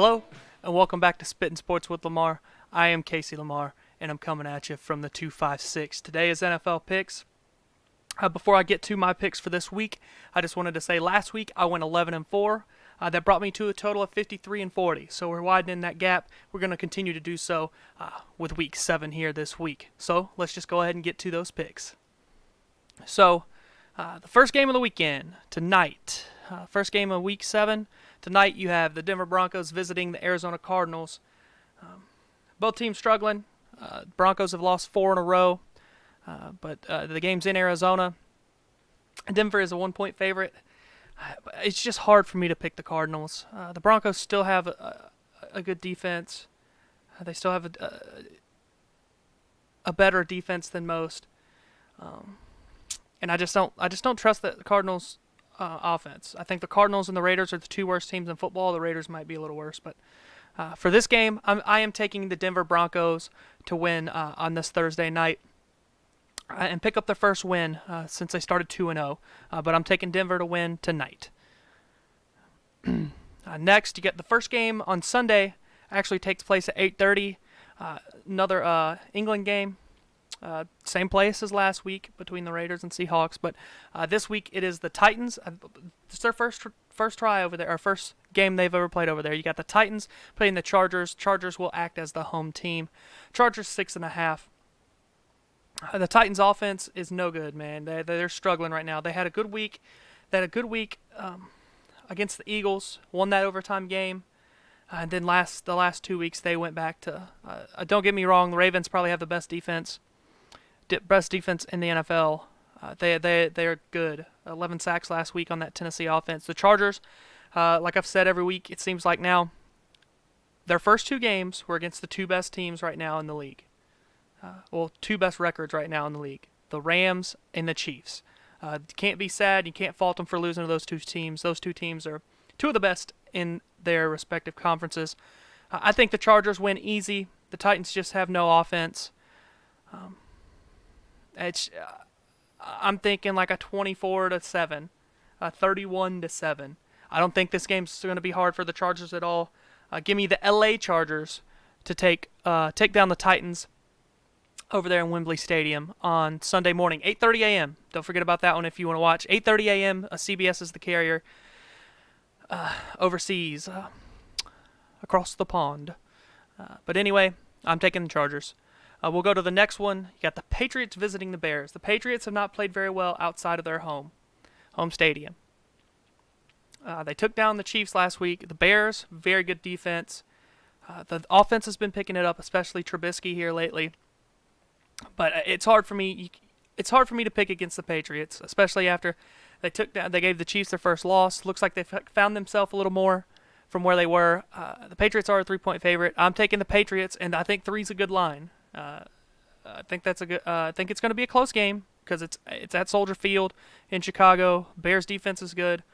Hello, and welcome back to Spittin' Sports with Lamar. I am Casey Lamar, and I'm coming at you from the 256. Today is NFL picks. Before I get to my picks for this week, I just wanted to say last week I went 11-4. That brought me to a total of 53-40. So we're widening that gap. We're going to continue to do so with week 7 here this week. So let's just go ahead and get to those picks. So the first game of the weekend tonight. First game of week 7. Tonight you have the Denver Broncos visiting the Arizona Cardinals. Both teams struggling. Broncos have lost 4 in a row, but the game's in Arizona. Denver is a 1-point favorite. It's just hard for me to pick the Cardinals. The Broncos still have a good defense. They still have a better defense than most, and I just don't trust the Cardinals' offense. I think the Cardinals and the Raiders are the 2 worst teams in football. The Raiders might be a little worse, but for this game, I am taking the Denver Broncos to win on this Thursday night and pick up their first win since they started 2-0. But I'm taking Denver to win tonight. Next, you get the first game on Sunday. Actually takes place at 8:30. Another England game. Same place as last week between the Raiders and Seahawks, but this week it is the Titans. It's their first try over there, or first game they've ever played over there. You got the Titans playing the Chargers. Chargers will act as the home team. Chargers 6.5. The Titans' offense is no good, man. They're struggling right now. They had a good week. Against the Eagles. Won that overtime game. And then the last 2 weeks they went back to. Don't get me wrong. The Ravens probably have the best defense in the NFL. They're good. 11 sacks last week on that Tennessee offense. The Chargers, like I've said every week, it seems like now, their first 2 games were against the 2 best teams right now in the league. 2 best records right now in the league. The Rams and the Chiefs. You can't be sad. You can't fault them for losing to those 2 teams. Those 2 teams are 2 of the best in their respective conferences. I think the Chargers win easy. The Titans just have no offense. I'm thinking like a 24-7, 31-7. I don't think this game's going to be hard for the Chargers at all. Give me the LA Chargers to take down the Titans over there in Wembley Stadium on Sunday morning, 8:30 a.m. Don't forget about that one if you want to watch. 8:30 a.m. CBS is the carrier overseas, across the pond. But anyway, I'm taking the Chargers. We'll go to the next one. You got the Patriots visiting the Bears. The Patriots have not played very well outside of their home stadium. They took down the Chiefs last week. The Bears, very good defense. The offense has been picking it up, especially Trubisky here lately. But it's hard for me. It's hard for me to pick against the Patriots, especially after they gave the Chiefs their first loss. Looks like they found themselves a little more from where they were. The Patriots are a 3-point favorite. I'm taking the Patriots, and I think 3's a good line. I think that's a good. I think it's going to be a close game because it's at Soldier Field in Chicago. Bears defense is good.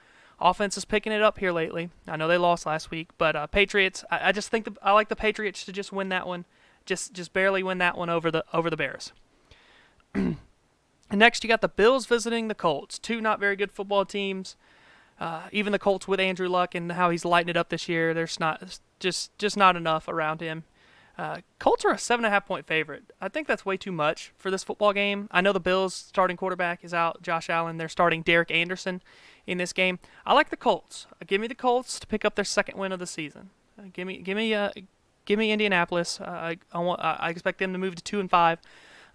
Offense is picking it up here lately. I know they lost last week, but Patriots. I just think I like the Patriots to just win that one. Just barely win that one over the Bears. Next, you got the Bills visiting the Colts. 2 not very good football teams. Even the Colts with Andrew Luck and how he's lighting it up this year, there's not just not enough around him. Colts are a 7.5-point favorite. I think that's way too much for this football game. I know the Bills' starting quarterback is out, Josh Allen. They're starting Derek Anderson in this game. I like the Colts. Give me the Colts to pick up their 2nd win of the season. Give me Indianapolis. I expect them to move to 2-5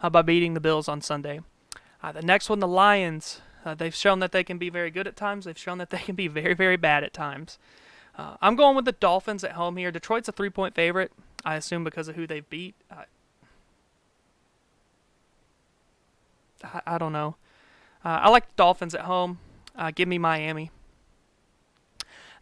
by beating the Bills on Sunday. The next one, the Lions. They've shown that they can be very good at times. They've shown that they can be very, very bad at times. I'm going with the Dolphins at home here. Detroit's a 3-point favorite, I assume because of who they've beat. I don't know. I like the Dolphins at home. Give me Miami.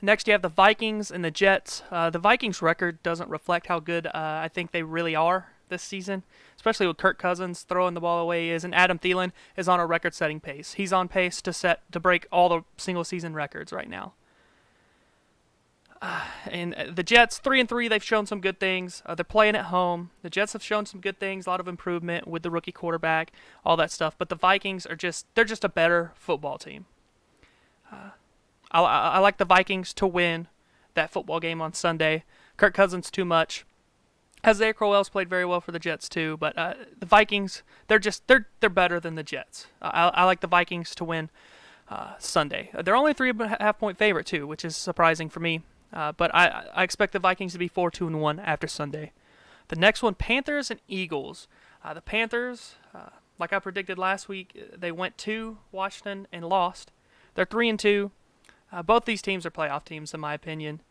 Next, you have the Vikings and the Jets. The Vikings' record doesn't reflect how good I think they really are this season, especially with Kirk Cousins throwing the ball away he is, and Adam Thielen is on a record-setting pace. He's on pace to break all the single-season records right now. And the Jets, 3-3, they've shown some good things. They're playing at home. The Jets have shown some good things, a lot of improvement with the rookie quarterback, all that stuff. But the Vikings they're just a better football team. I like the Vikings to win. that football game on Sunday. Kirk Cousins too much. Isaiah Crowell's played very well for the Jets too, but the Vikings, they're better than the Jets. I like the Vikings to win Sunday. They're only 3.5 point favorite too, which is surprising for me. But I expect the Vikings to be 4-2-1 after Sunday. The next one, Panthers and Eagles. The Panthers, like I predicted last week, they went to Washington and lost. They're 3-2. Both these teams are playoff teams, in my opinion.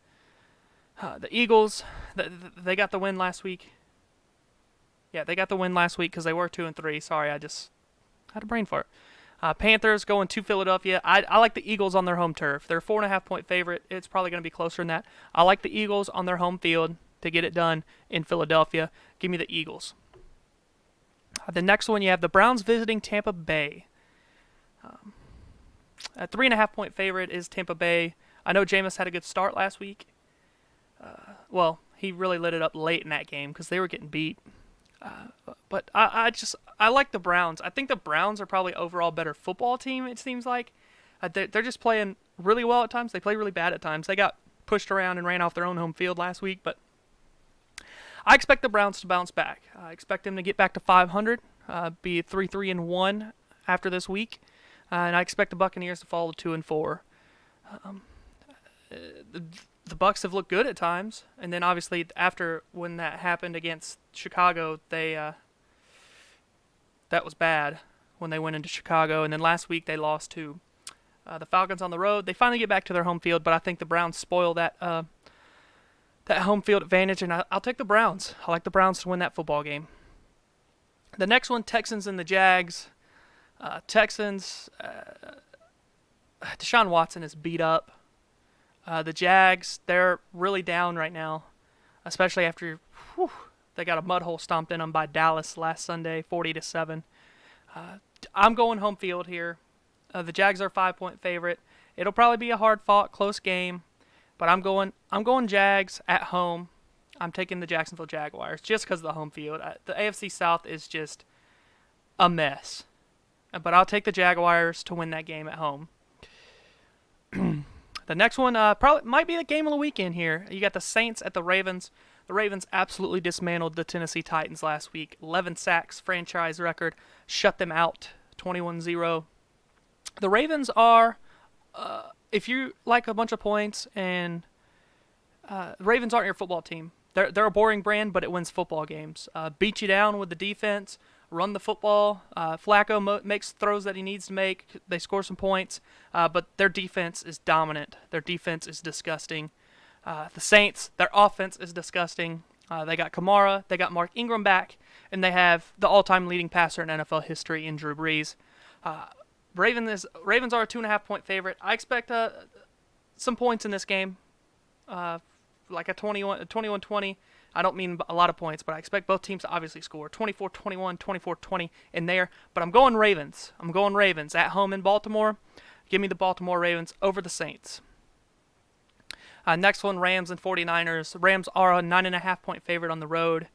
The Eagles, they got the win last week. Yeah, they got the win last week because they were 2-3. Sorry, I just had a brain fart. Panthers going to Philadelphia. I like the Eagles on their home turf. They're a 4.5 point favorite. It's probably going to be closer than that. I like the Eagles on their home field to get it done in Philadelphia. Give me the Eagles. The next one, you have the Browns visiting Tampa Bay. A 3.5 point favorite is Tampa Bay. I know Jameis had a good start last week. Well, he really lit it up late in that game because they were getting beat. But I like the Browns. I think the Browns are probably overall better football team, it seems like. They're just playing really well at times. They play really bad at times. They got pushed around and ran off their own home field last week, but I expect the Browns to bounce back. I expect them to get back to 500, be 3-3-1 after this week, and I expect the Buccaneers to fall to 2-4. The Bucs have looked good at times, and then obviously after when that happened against Chicago, that was bad when they went into Chicago, and then last week they lost to the Falcons on the road. They finally get back to their home field, but I think the Browns spoil that home field advantage, and I'll take the Browns. I like the Browns to win that football game. The next one, Texans and the Jags. Texans, Deshaun Watson is beat up. The Jags, they're really down right now, especially after they got a mud hole stomped in them by Dallas last Sunday, 40-7. I'm going home field here. The Jags are a 5 point favorite. It'll probably be a hard-fought, close game, but I'm going Jags at home. I'm taking the Jacksonville Jaguars just because of the home field. The AFC South is just a mess, but I'll take the Jaguars to win that game at home. The next one probably might be the game of the weekend here. You got the Saints at the Ravens. The Ravens absolutely dismantled the Tennessee Titans last week. 11 sacks, franchise record. Shut them out, 21-0. The Ravens are, if you like a bunch of points, and the Ravens aren't your football team. They're a boring brand, but it wins football games. Beat you down with the defense. Run the football. Flacco makes throws that he needs to make. They score some points, but their defense is dominant. Their defense is disgusting. The Saints, their offense is disgusting. They got Kamara, they got Mark Ingram back, and they have the all-time leading passer in NFL history in Drew Brees. Ravens are a 2.5 point favorite. I expect some points in this game, like a 21-20. I don't mean a lot of points, but I expect both teams to obviously score 24-21, 24-20 in there. But I'm going Ravens. I'm going Ravens at home in Baltimore. Give me the Baltimore Ravens over the Saints. Next one, Rams and 49ers. The Rams are a 9.5 point favorite on the road.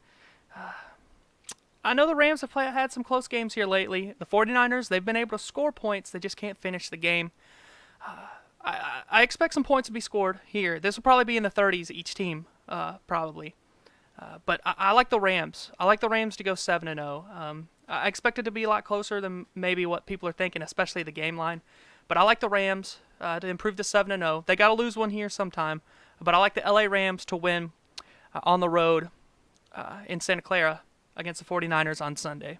I know the Rams have had some close games here lately. The 49ers, they've been able to score points. They just can't finish the game. I expect some points to be scored here. This will probably be in the 30s each team, probably. But I like the Rams. I like the Rams to go 7-0. I expect it to be a lot closer than maybe what people are thinking, especially the game line. But I like the Rams to improve to 7-0. They got to lose one here sometime. But I like the LA Rams to win on the road in Santa Clara against the 49ers on Sunday.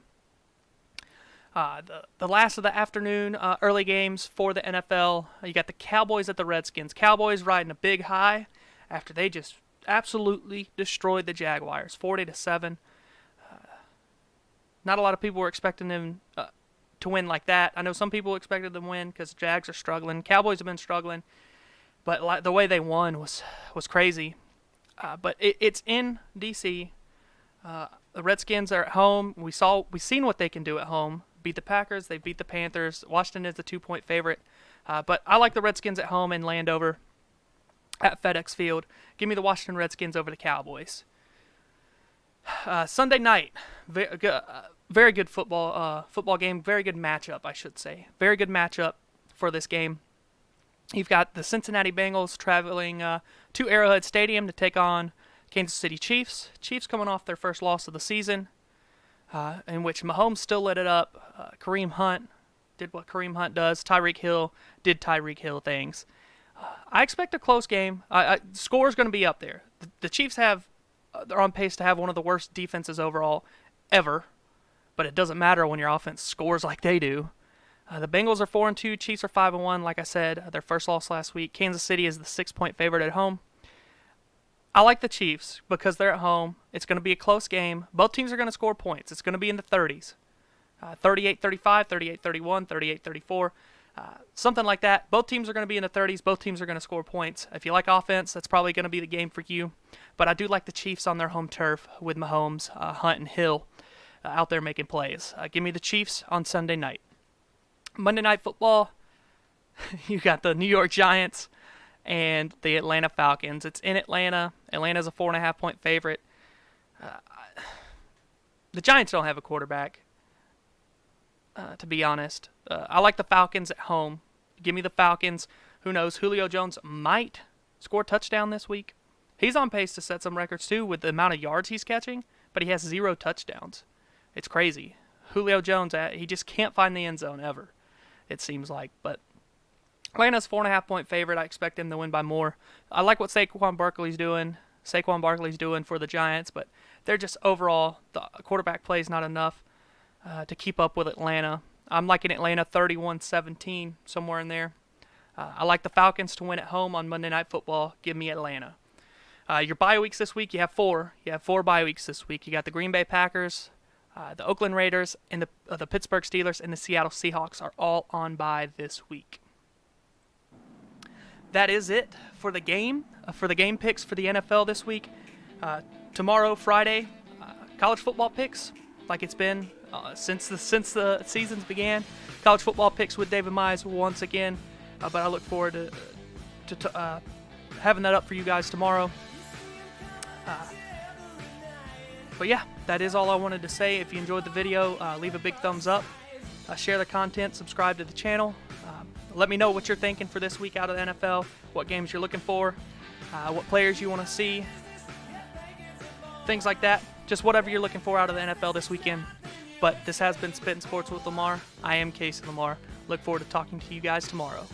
The last of the afternoon early games for the NFL, you got the Cowboys at the Redskins. Cowboys riding a big high after they just absolutely destroyed the Jaguars, 40-7. Not a lot of people were expecting them to win like that. I know some people expected them to win because the Jags are struggling. Cowboys have been struggling, but the way they won was crazy. But it's in D.C. The Redskins are at home. We've seen what they can do at home. Beat the Packers. They beat the Panthers. Washington is the 2 point favorite. But I like the Redskins at home in Landover at FedEx Field. Give me the Washington Redskins over the Cowboys. Sunday night, very good football game. Very good matchup, I should say. Very good matchup for this game. You've got the Cincinnati Bengals traveling to Arrowhead Stadium to take on Kansas City Chiefs. Chiefs coming off their first loss of the season, in which Mahomes still lit it up. Kareem Hunt did what Kareem Hunt does. Tyreek Hill did Tyreek Hill things. I expect a close game. Score is going to be up there. The Chiefs they're on pace to have one of the worst defenses overall ever, but it doesn't matter when your offense scores like they do. The Bengals are 4-2. Chiefs are 5-1. Like I said, their first loss last week. Kansas City is the 6-point favorite at home. I like the Chiefs because they're at home. It's going to be a close game. Both teams are going to score points. It's going to be in the 30s. 38-35, 38-31, 38-34, something like that. Both teams are going to be in the 30s. Both teams are going to score points. If you like offense, that's probably going to be the game for you. But I do like the Chiefs on their home turf with Mahomes, Hunt, and Hill out there making plays. Give me the Chiefs on Sunday night. Monday Night Football, you got the New York Giants and the Atlanta Falcons. It's in Atlanta. Atlanta's a 4.5-point favorite. The Giants don't have a quarterback, to be honest. I like the Falcons at home. Give me the Falcons. Who knows? Julio Jones might score a touchdown this week. He's on pace to set some records, too, with the amount of yards he's catching, but he has 0 touchdowns. It's crazy. Julio Jones, he just can't find the end zone ever, it seems like. But Atlanta's 4.5-point favorite. I expect him to win by more. I like what Saquon Barkley's doing for the Giants, but they're just overall, the quarterback play is not enough to keep up with Atlanta. I'm liking Atlanta 31-17, somewhere in there. I like the Falcons to win at home on Monday Night Football. Give me Atlanta. Your bye weeks this week, you have 4. You have 4 bye weeks this week. You got the Green Bay Packers, the Oakland Raiders, and the Pittsburgh Steelers and the Seattle Seahawks are all on bye this week. That is it for the game picks for the NFL this week. Tomorrow, Friday, college football picks, like it's been since the seasons began. College football picks with David Mize once again, but I look forward to having that up for you guys tomorrow. But yeah, that is all I wanted to say. If you enjoyed the video, leave a big thumbs up, share the content, subscribe to the channel. Let me know what you're thinking for this week out of the NFL, what games you're looking for, what players you want to see, things like that. Just whatever you're looking for out of the NFL this weekend. But this has been Spittin' Sports with Lamar. I am Casey Lamar. Look forward to talking to you guys tomorrow.